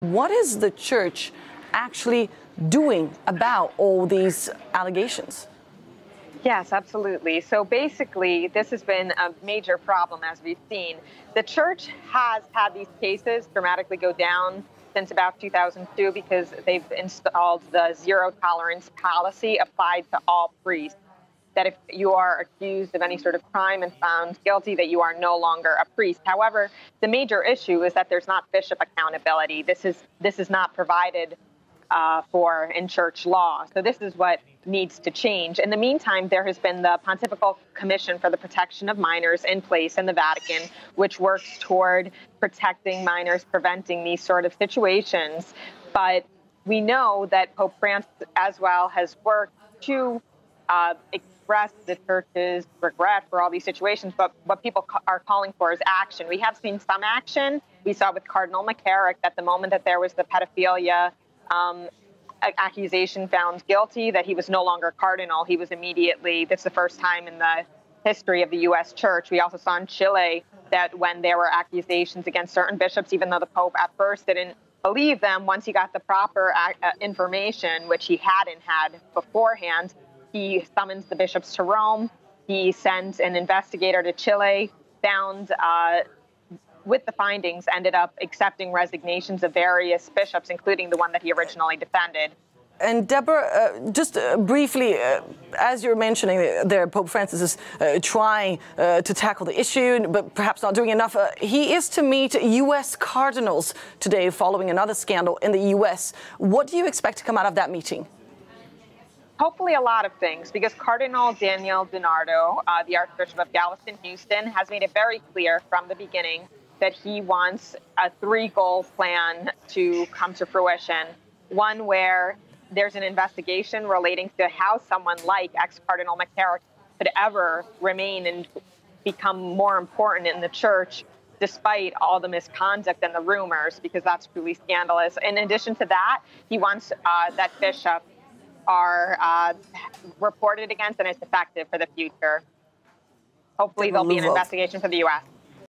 What is the church actually doing about all these allegations? Yes, absolutely. So basically, this has been a major problem, as we've seen. The church has had these cases dramatically go down since about 2002 because they've installed the zero tolerance policy applied to all priests. That if you are accused of any sort of crime and found guilty, that you are no longer a priest. However, the major issue is that there's not bishop accountability. This is not provided for in church law. So this is what needs to change. In the meantime, there has been the Pontifical Commission for the Protection of Minors in place in the Vatican, which works toward protecting minors, preventing these sort of situations. But we know that Pope Francis as well has worked to express the church's regret for all these situations, but what people are calling for is action. We have seen some action. We saw with Cardinal McCarrick that the moment that there was the pedophilia accusation found guilty, that he was no longer cardinal. He was immediately, this is the first time in the history of the U.S. church. We also saw in Chile that when there were accusations against certain bishops, even though the Pope at first didn't believe them, once he got the proper information, which he hadn't had beforehand, he summons the bishops to Rome. He sends an investigator to Chile, found with the findings, ended up accepting resignations of various bishops, including the one that he originally defended. And Deborah, just briefly, as you're mentioning there, Pope Francis is trying to tackle the issue, but perhaps not doing enough. He is to meet U.S. cardinals today following another scandal in the U.S. What do you expect to come out of that meeting? Hopefully a lot of things, because Cardinal Daniel DiNardo, the Archbishop of Galveston, Houston, has made it very clear from the beginning that he wants a three-goal plan to come to fruition. One where there's an investigation relating to how someone like ex-Cardinal McCarrick could ever remain and become more important in the church despite all the misconduct and the rumors, because that's truly scandalous. In addition to that, he wants that bishops are reported against and is effective for the future. Hopefully there'll be an investigation for the U.S.